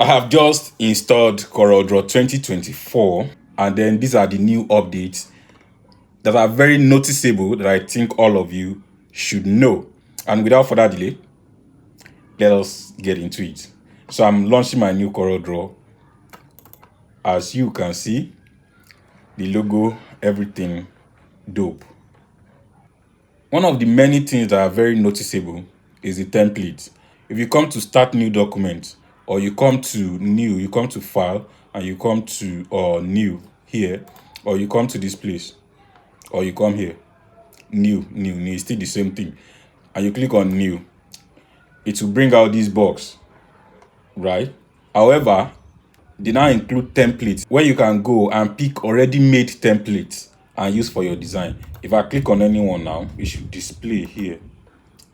I have just installed CorelDRAW 2024, and then these are the new updates that are very noticeable that I think all of you should know. And without further delay, let us get into it. So I'm launching my new CorelDRAW. As you can see, the logo, everything dope. One of the many things that are very noticeable is the template. If you come to start new document, or you come to new, you come to file, and you come to new here, or you come to this place, or you come here, new, it's still the same thing, and you click on new, it will bring out this box, right? However, they now include templates where you can go and pick already made templates and use for your design. If I click on any one now, it should display here.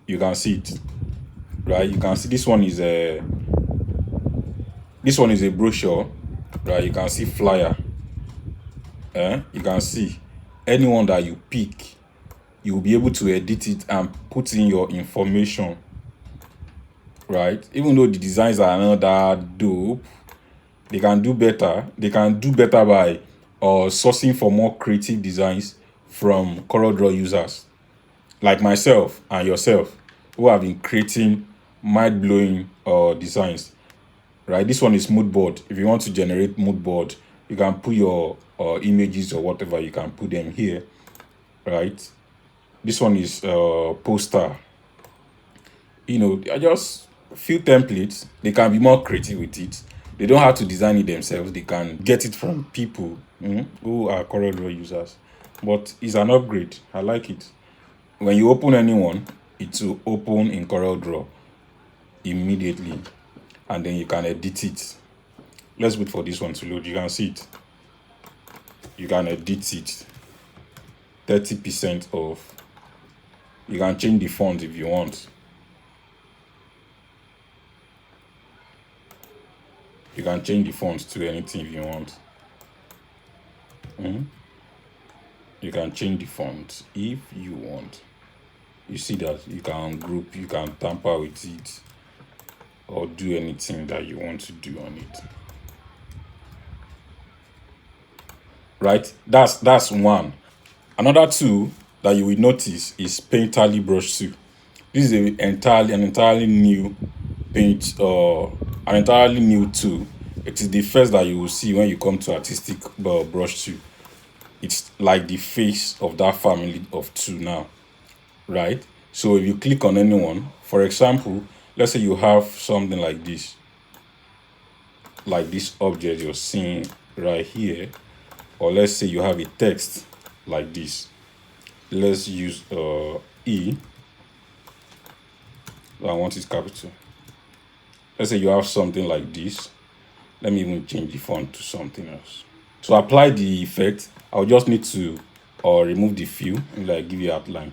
You can see it, right? You can see this one is a brochure, right? You can see flyer. You can see anyone that you pick, you will be able to edit it and put in your information, right? Even though the designs are not that dope, they can do better. They can do better by sourcing for more creative designs from CorelDRAW users like myself and yourself, who have been creating mind-blowing designs, right? This one is mood board. If you want to generate mood board, you can put your images or whatever, you can put them here, right? This one is poster. You know, I just few templates. They can be more creative with it. They don't have to design it themselves. They can get it from people who are CorelDRAW users. But it's an upgrade. I like it. When you open anyone, it will open in CorelDRAW immediately, and then you can edit it. Let's wait for this one to load. You can see it. You can edit it. 30% off. You can change the font if you want. You can change the font to anything if you want. You can change the font if you want. You see that you can group, you can tamper with it, or do anything that you want to do on it. Right? That's one. Another tool that you will notice is Painterly brush tool. This is an entirely new an entirely new tool. It is the first that you will see when you come to artistic brush tool. It's like the face of that family of tool now, right? So if you click on anyone, for example, let's say you have something like this object you're seeing right here, or let's say you have a text like this. Let's use E. I want it capital. Let's say you have something like this. Let me even change the font to something else. To apply the effect, I'll just need to remove the fill and like give you outline.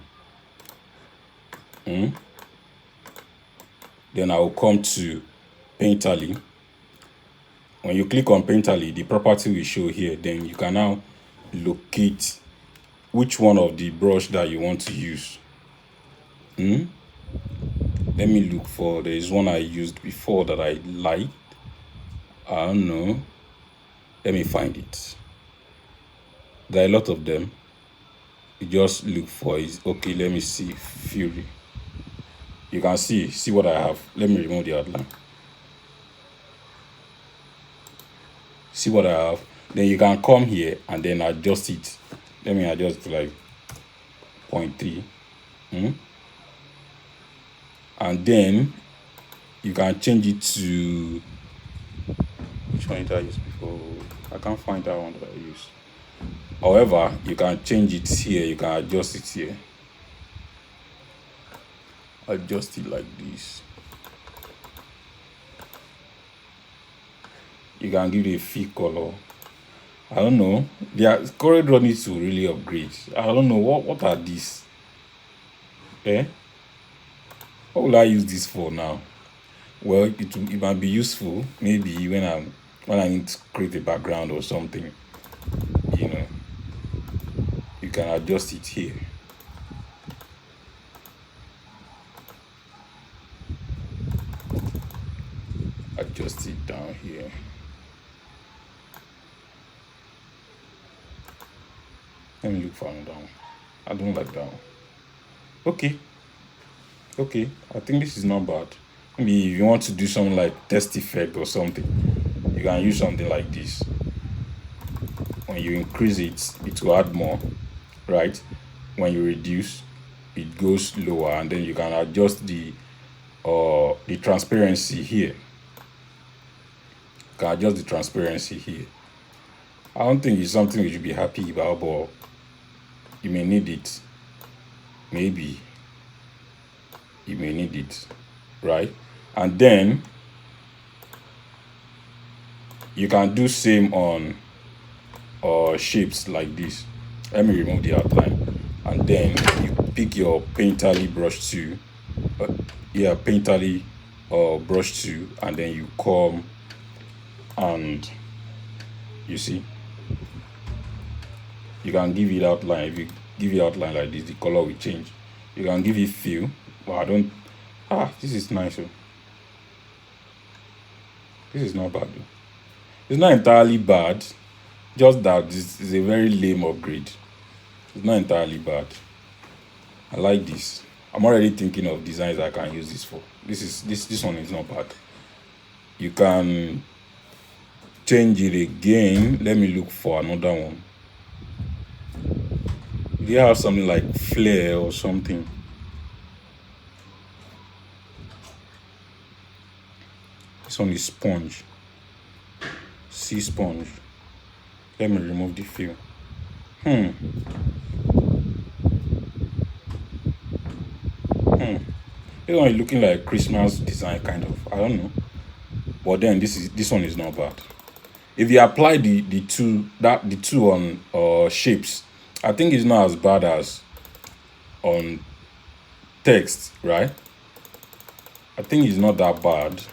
Then I will come to Painterly. When you click on Painterly, the property will show here. Then you can now locate which one of the brush that you want to use. Let me look for, there is one I used before that I liked. I don't know. Let me find it. There are a lot of them. You just look for it. Okay, let me see. Fury. You can see what I have. Let me remove the outline. See what I have. Then you can come here and then adjust it. Let me adjust it to like 0.3. And then you can change it to, which one did I use before? I can't find that one that I used. However, you can change it here. You can adjust it here. Adjust it like this. You can give it a fill color. I don't know. CorelDRAW needs to really upgrade. I don't know what are these. What will I use this for now? Well, it might be useful maybe when I need to create a background or something. You know, you can adjust it here. Adjust it down here. Let me look for another one. I don't like that one. Okay. I think this is not bad. Maybe if you want to do something like test effect or something, you can use something like this. When you increase it, it will add more, right? When you reduce, it goes lower, and then you can adjust the transparency here. You can adjust the transparency here. I don't think it's something you should be happy about, but you may need it. Maybe you may need it, right? And then you can do same on shapes like this. Let me remove the outline, and then you pick your painterly brush tool. Painterly brush tool, and then you come and you see you can give it outline. If you give it outline like this, the color will change. You can give it fill. Well, I don't. This is nice. This is not bad though. It's not entirely bad, just that this is a very lame upgrade. It's not entirely bad. I like this. I'm already thinking of designs I can use this for. This one is not bad. You can change it again. Let me look for another one. Do you have something like flare or something? This one is sponge. See sponge. Let me remove the fill. This one is looking like Christmas design kind of. I don't know. But then this one is not bad. If you apply the two on shapes, I think it's not as bad as on text, right? I think it's not that bad.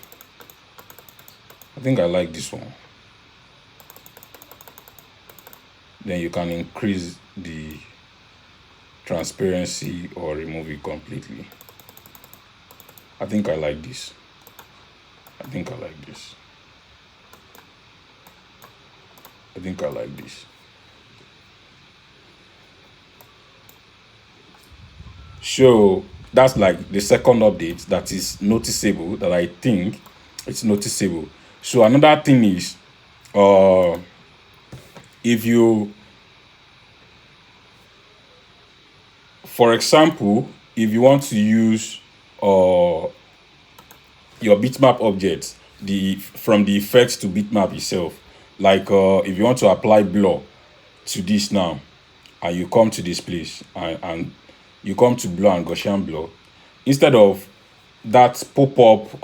I think I like this one. Then you can increase the transparency or remove it completely. I think I like this. I think I like this. So that's like the second update that is noticeable, that I think it's noticeable. So another thing is, if you, for example, if you want to use your bitmap object, from the effects to bitmap itself, like if you want to apply blur to this now, and you come to this place and you come to blur and Gaussian blur, instead of that pop-up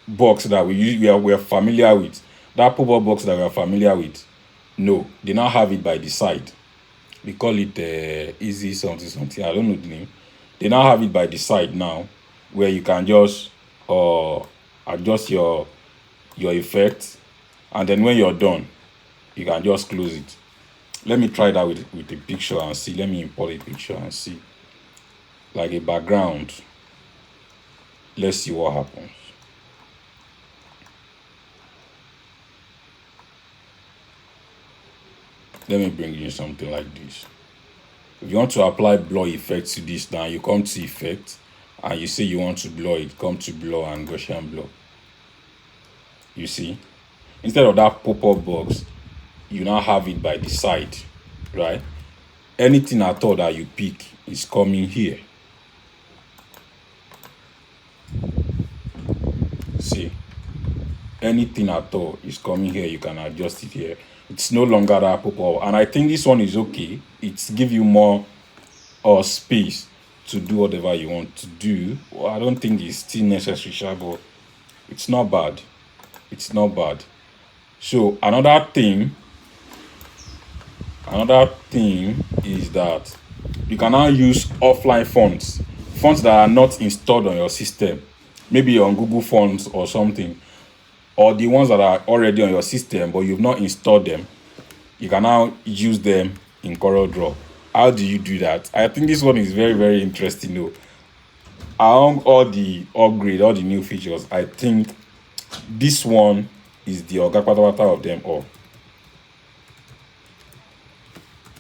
box that we are familiar with, no, they now have it by the side. We call it easy something. I don't know the name. They now have it by the side now, where you can just adjust your effect, and then when you're done, you can just close it. Let me try that with a picture and see. Let me import a picture and see, like a background. Let's see what happens. Let me bring in something like this. If you want to apply blur effect to this now, you come to effect and you say you want to blur it, come to blur and Gaussian blur. You see, instead of that pop-up box, you now have it by the side, right? Anything at all that you pick is coming here. See, anything at all is coming here. You can adjust it here. It's no longer that pop-up, and I think this one is okay. It's give you more space to do whatever you want to do. Well, I don't think it's still necessary, but it's not bad. So another thing is that you can now use offline fonts that are not installed on your system, maybe on Google Fonts or something, or the ones that are already on your system but you've not installed them. You can now use them in CorelDRAW. How do you do that? I think this one is very, very interesting though. Among all the upgrade, all the new features, I think this one is the oga patapata of them all,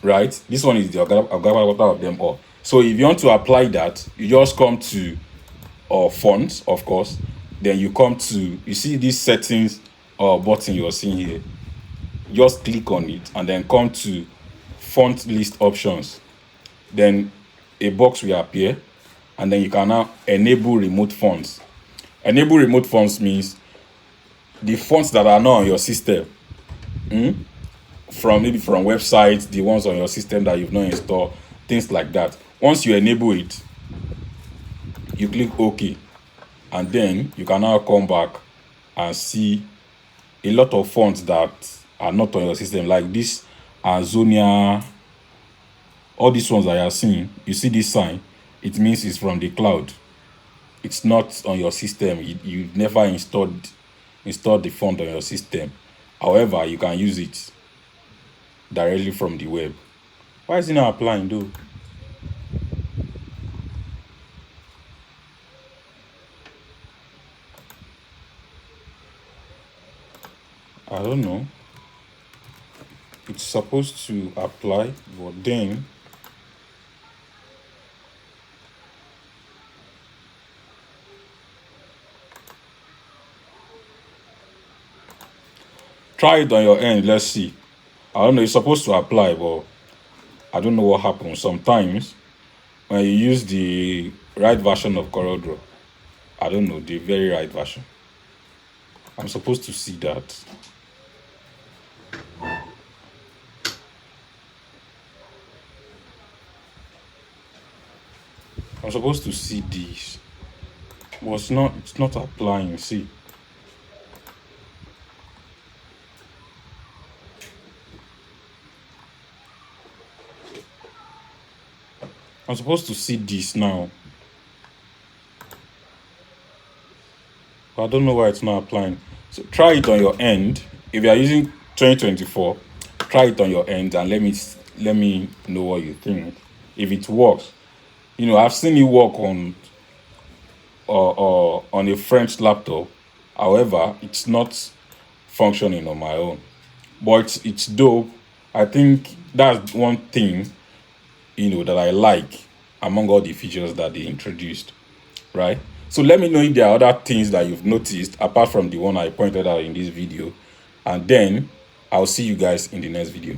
right? This one is the oga patapata of them all. So if you want to apply that, you just come to fonts, of course. Then you come to, you see this settings button you're seeing here. Just click on it and then come to font list options. Then a box will appear, and then you can now enable remote fonts. Enable remote fonts means the fonts that are not on your system, from maybe from websites, the ones on your system that you've not installed, things like that. Once you enable it, you click OK, and then you can now come back and see a lot of fonts that are not on your system, like this Azonia. All these ones that you are seeing, you see this sign, it means it's from the cloud. It's not on your system. You never installed the font on your system. However, you can use it directly from the web. Why is it not applying though? I don't know. It's supposed to apply, but then try it on your end. Let's see. I don't know. It's supposed to apply, but I don't know what happens. Sometimes when you use the right version of CorelDRAW, I don't know, the very right version, I'm supposed to see that. I'm supposed to see this, but it's not applying. See. I'm supposed to see this now, but I don't know why it's not applying. So try it on your end. If you are using 2024, try it on your end and let me know what you think. If it works, I've seen it work on on a French laptop. However, it's not functioning on my own, but it's dope. I think that's one thing that I like among all the features that they introduced, right? So let me know if there are other things that you've noticed apart from the one I pointed out in this video, and then I'll see you guys in the next video.